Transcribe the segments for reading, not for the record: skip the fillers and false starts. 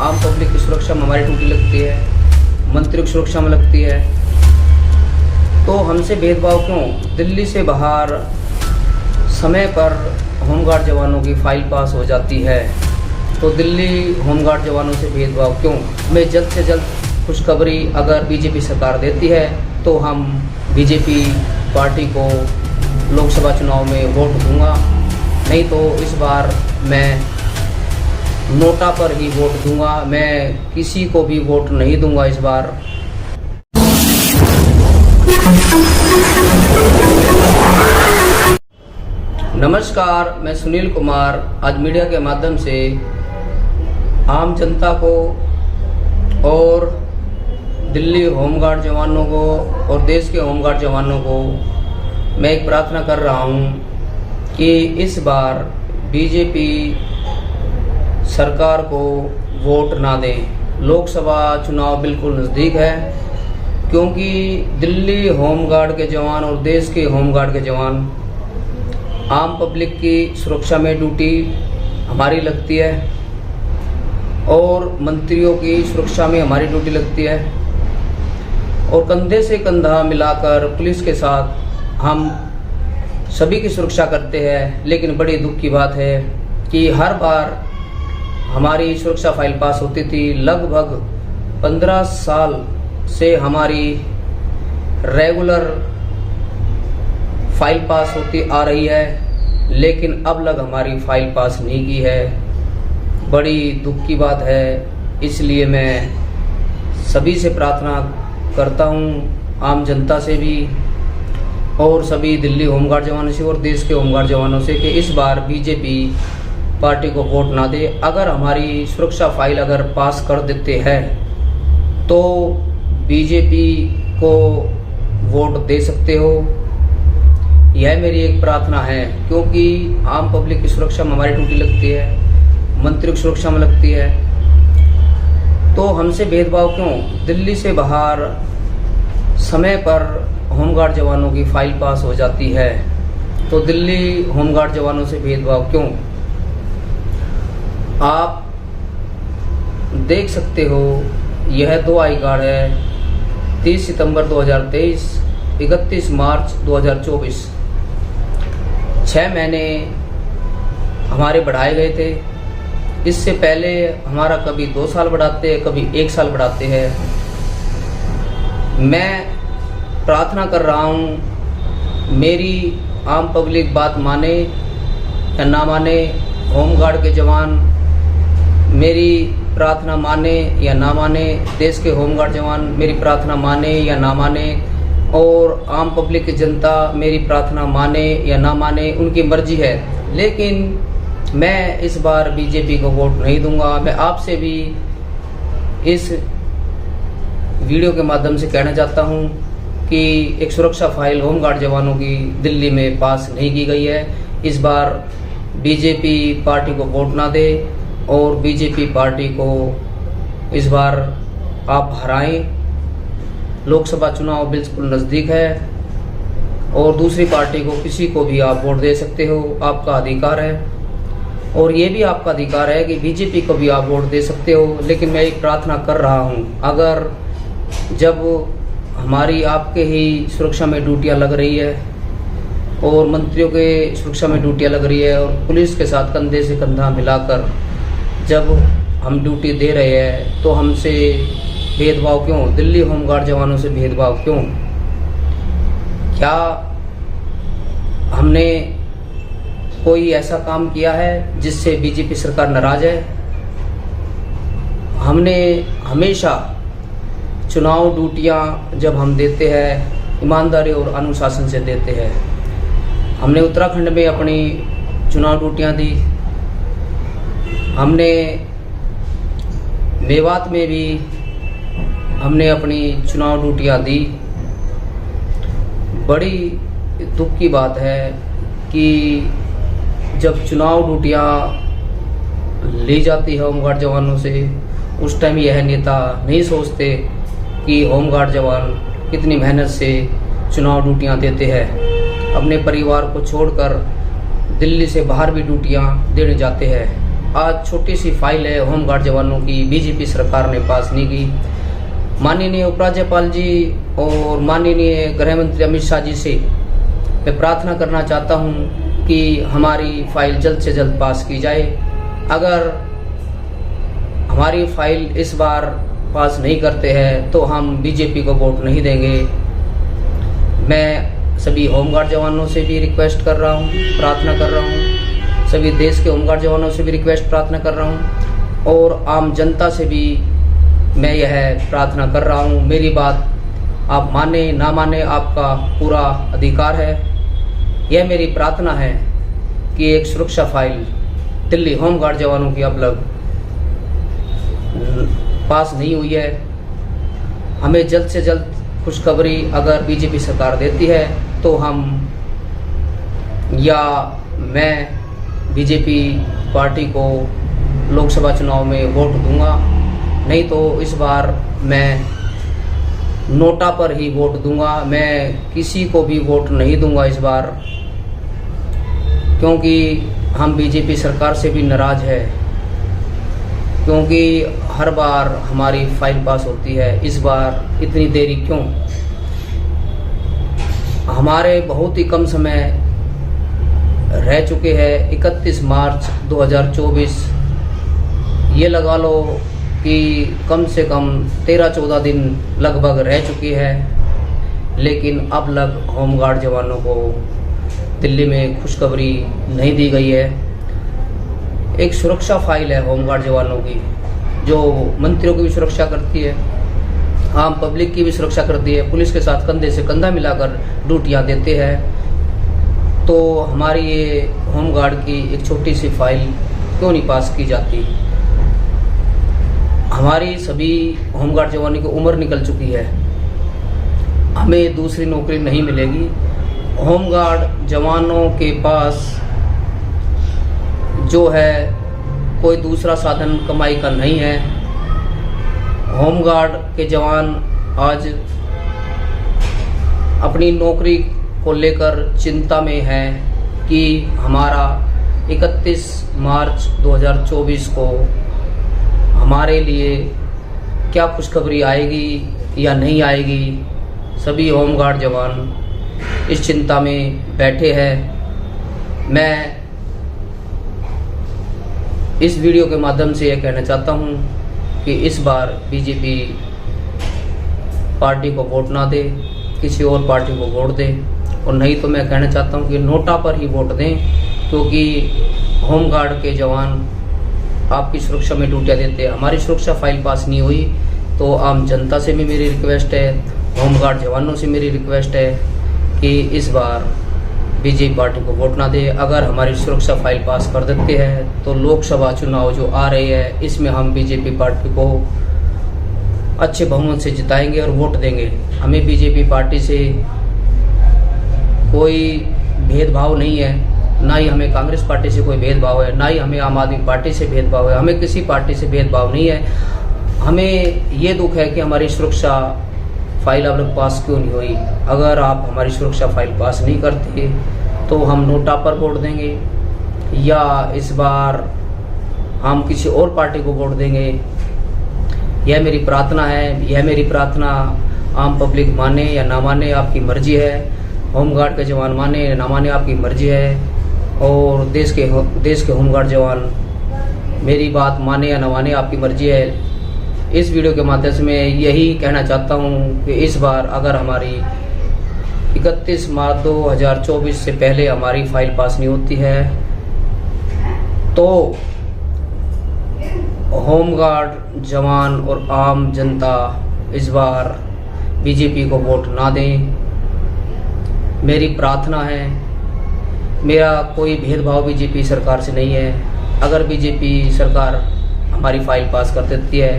आम पब्लिक की सुरक्षा में हमारी ड्यूटी लगती है, मंत्री की सुरक्षा में लगती है, तो हमसे भेदभाव क्यों? दिल्ली से बाहर समय पर होमगार्ड जवानों की फाइल पास हो जाती है, तो दिल्ली होमगार्ड जवानों से भेदभाव क्यों? मैं जल्द से जल्द खुशखबरी अगर बीजेपी सरकार देती है तो हम बीजेपी पार्टी को लोकसभा चुनाव में वोट दूंगा, नहीं तो इस बार मैं नोटा पर ही वोट दूंगा। मैं किसी को भी वोट नहीं दूंगा इस बार। नमस्कार, मैं सुनील कुमार आज मीडिया के माध्यम से आम जनता को और दिल्ली होमगार्ड जवानों को और देश के होमगार्ड जवानों को मैं एक प्रार्थना कर रहा हूं कि इस बार बीजेपी सरकार को वोट ना दें। लोकसभा चुनाव बिल्कुल नज़दीक है, क्योंकि दिल्ली होमगार्ड के जवान और देश के होमगार्ड के जवान आम पब्लिक की सुरक्षा में ड्यूटी हमारी लगती है और मंत्रियों की सुरक्षा में हमारी ड्यूटी लगती है, और कंधे से कंधा मिलाकर पुलिस के साथ हम सभी की सुरक्षा करते हैं। लेकिन बड़ी दुख की बात है कि हर बार हमारी सुरक्षा फाइल पास होती थी। लगभग 15 साल से हमारी रेगुलर फाइल पास होती आ रही है, लेकिन अब लग हमारी फाइल पास नहीं की है। बड़ी दुख की बात है। इसलिए मैं सभी से प्रार्थना करता हूं, आम जनता से भी और सभी दिल्ली होमगार्ड जवानों से और देश के होमगार्ड जवानों से, कि इस बार बीजेपी पार्टी को वोट ना दे। अगर हमारी सुरक्षा फाइल अगर पास कर देते हैं तो बीजेपी को वोट दे सकते हो। यह मेरी एक प्रार्थना है, क्योंकि आम पब्लिक की सुरक्षा में हमारी ड्यूटी लगती है, मंत्री की सुरक्षा में लगती है, तो हमसे भेदभाव क्यों? दिल्ली से बाहर समय पर होमगार्ड जवानों की फाइल पास हो जाती है, तो दिल्ली होमगार्ड जवानों से भेदभाव क्यों? आप देख सकते हो, यह 2 आई कार्ड है। 30 सितंबर 2023, 31 मार्च 2024, 6 महीने हमारे बढ़ाए गए थे। इससे पहले हमारा कभी 2 साल बढ़ाते हैं, कभी 1 साल बढ़ाते हैं। मैं प्रार्थना कर रहा हूँ, मेरी आम पब्लिक बात माने या ना माने, होमगार्ड के जवान मेरी प्रार्थना माने या ना माने, देश के होमगार्ड जवान मेरी प्रार्थना माने या ना माने, और आम पब्लिक की जनता मेरी प्रार्थना माने या ना माने, उनकी मर्जी है। लेकिन मैं इस बार बीजेपी को वोट नहीं दूंगा। मैं आपसे भी इस वीडियो के माध्यम से कहना चाहता हूं कि एक सुरक्षा फाइल होमगार्ड जवानों की दिल्ली में पास नहीं की गई है। इस बार बीजेपी पार्टी को वोट ना दे और बीजेपी पार्टी को इस बार आप हराएं। लोकसभा चुनाव बिल्कुल नज़दीक है और दूसरी पार्टी को, किसी को भी आप वोट दे सकते हो, आपका अधिकार है। और ये भी आपका अधिकार है कि बीजेपी को भी आप वोट दे सकते हो। लेकिन मैं एक प्रार्थना कर रहा हूँ, अगर जब हमारी आपके ही सुरक्षा में ड्यूटियाँ लग रही है और मंत्रियों के सुरक्षा में ड्यूटियाँ लग रही है और पुलिस के साथ कंधे से कंधा मिलाकर जब हम ड्यूटी दे रहे हैं, तो हमसे भेदभाव क्यों? दिल्ली होमगार्ड जवानों से भेदभाव क्यों? क्या हमने कोई ऐसा काम किया है जिससे बीजेपी सरकार नाराज है? हमने हमेशा चुनाव ड्यूटियां जब हम देते हैं, ईमानदारी और अनुशासन से देते हैं। हमने उत्तराखंड में अपनी चुनाव ड्यूटियां दी, हमने मेवात में भी हमने अपनी चुनाव ड्यूटियां दी। बड़ी दुख की बात है कि जब चुनाव ड्यूटियां ली जाती है होमगार्ड जवानों से, उस टाइम यह नेता नहीं सोचते कि होमगार्ड जवान कितनी मेहनत से चुनाव ड्यूटियां देते हैं, अपने परिवार को छोड़कर दिल्ली से बाहर भी ड्यूटियां देने जाते हैं। आज छोटी सी फाइल है होमगार्ड जवानों की, बीजेपी सरकार ने पास नहीं की। माननीय उपराज्यपाल जी और माननीय गृह मंत्री अमित शाह जी से मैं प्रार्थना करना चाहता हूं कि हमारी फाइल जल्द से जल्द पास की जाए। अगर हमारी फाइल इस बार पास नहीं करते हैं तो हम बीजेपी को वोट नहीं देंगे। मैं सभी होमगार्ड जवानों से भी रिक्वेस्ट कर रहा हूं, प्रार्थना कर रहा हूं, सभी देश के होमगार्ड जवानों से भी रिक्वेस्ट प्रार्थना कर रहा हूं और आम जनता से भी मैं यह प्रार्थना कर रहा हूं। मेरी बात आप माने ना माने आपका पूरा अधिकार है। यह मेरी प्रार्थना है कि एक सुरक्षा फाइल दिल्ली होमगार्ड जवानों की अब तक पास नहीं हुई है। हमें जल्द से जल्द खुशखबरी अगर बीजेपी सरकार देती है तो हम या मैं बीजेपी पार्टी को लोकसभा चुनाव में वोट दूंगा, नहीं तो इस बार मैं नोटा पर ही वोट दूंगा। मैं किसी को भी वोट नहीं दूंगा इस बार, क्योंकि हम बीजेपी सरकार से भी नाराज है, क्योंकि हर बार हमारी फाइल पास होती है, इस बार इतनी देरी क्यों। हमारे बहुत ही कम समय रह चुके हैं, 31 मार्च 2024, ये लगा लो कि कम से कम 13-14 दिन लगभग रह चुकी है, लेकिन अब तक होमगार्ड जवानों को दिल्ली में खुशखबरी नहीं दी गई है। एक सुरक्षा फाइल है होमगार्ड जवानों की, जो मंत्रियों की भी सुरक्षा करती है, आम पब्लिक की भी सुरक्षा करती है, पुलिस के साथ कंधे से कंधा मिलाकर ड्यूटियां देते हैं। तो हमारी ये होमगार्ड की एक छोटी सी फाइल क्यों नहीं पास की जाती। हमारी सभी होमगार्ड जवानों की उम्र निकल चुकी है, हमें दूसरी नौकरी नहीं मिलेगी। होमगार्ड जवानों के पास जो है कोई दूसरा साधन कमाई का नहीं है। होमगार्ड के जवान आज अपनी नौकरी को लेकर चिंता में हैं कि हमारा 31 मार्च 2024 को हमारे लिए क्या खुशखबरी आएगी या नहीं आएगी। सभी होमगार्ड जवान इस चिंता में बैठे हैं। मैं इस वीडियो के माध्यम से यह कहना चाहता हूं कि इस बार बीजेपी पार्टी को वोट ना दे, किसी और पार्टी को वोट दे, और नहीं तो मैं कहना चाहता हूं कि नोटा पर ही वोट दें, क्योंकि होमगार्ड के जवान आपकी सुरक्षा में ड्यूटियां देते हैं। हमारी सुरक्षा फाइल पास नहीं हुई तो आम जनता से भी मेरी रिक्वेस्ट है, होमगार्ड जवानों से मेरी रिक्वेस्ट है कि इस बार बीजेपी पार्टी को वोट ना दे। अगर हमारी सुरक्षा फाइल पास कर देते हैं तो लोकसभा चुनाव जो आ रहे हैं इसमें हम बीजेपी पार्टी को अच्छे बहुमत से जिताएंगे और वोट देंगे। हमें बीजेपी पार्टी से कोई भेदभाव नहीं है, ना ही हमें कांग्रेस पार्टी से कोई भेदभाव है, ना ही हमें आम आदमी पार्टी से भेदभाव है। हमें किसी पार्टी से भेदभाव नहीं है। हमें ये दुख है कि हमारी सुरक्षा फाइल अब तक पास क्यों नहीं हुई। अगर आप हमारी सुरक्षा फाइल पास नहीं करते तो हम नोटा पर वोट देंगे या इस बार हम किसी और पार्टी को वोट देंगे। यह मेरी प्रार्थना है। यह मेरी प्रार्थना आम पब्लिक माने या ना माने आपकी मर्जी है, होमगार्ड के जवान माने या ना माने आपकी मर्जी है, और देश के होमगार्ड जवान मेरी बात माने या ना माने आपकी मर्जी है। इस वीडियो के माध्यम से मैं यही कहना चाहता हूं कि इस बार अगर हमारी 31 मार्च 2024 से पहले हमारी फाइल पास नहीं होती है तो होमगार्ड जवान और आम जनता इस बार बीजेपी को वोट ना दें। मेरी प्रार्थना है। मेरा कोई भेदभाव बीजेपी सरकार से नहीं है। अगर बीजेपी सरकार हमारी फाइल पास कर देती है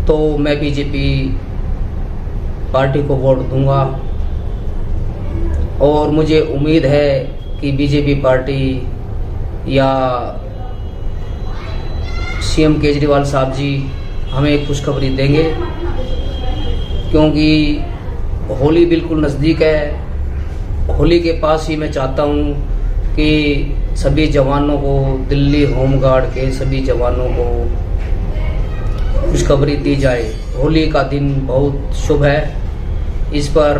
तो मैं बीजेपी पार्टी को वोट दूंगा, और मुझे उम्मीद है कि बीजेपी पार्टी या सीएम केजरीवाल साहब जी हमें खुशखबरी देंगे, क्योंकि होली बिल्कुल नज़दीक है। होली के पास ही मैं चाहता हूँ कि सभी जवानों को, दिल्ली होमगार्ड के सभी जवानों को खुशखबरी दी जाए। होली का दिन बहुत शुभ है, इस पर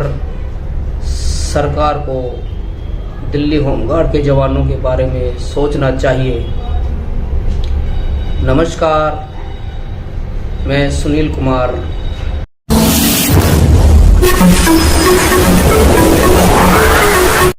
सरकार को दिल्ली होमगार्ड के जवानों के बारे में सोचना चाहिए। नमस्कार, मैं सुनील कुमार।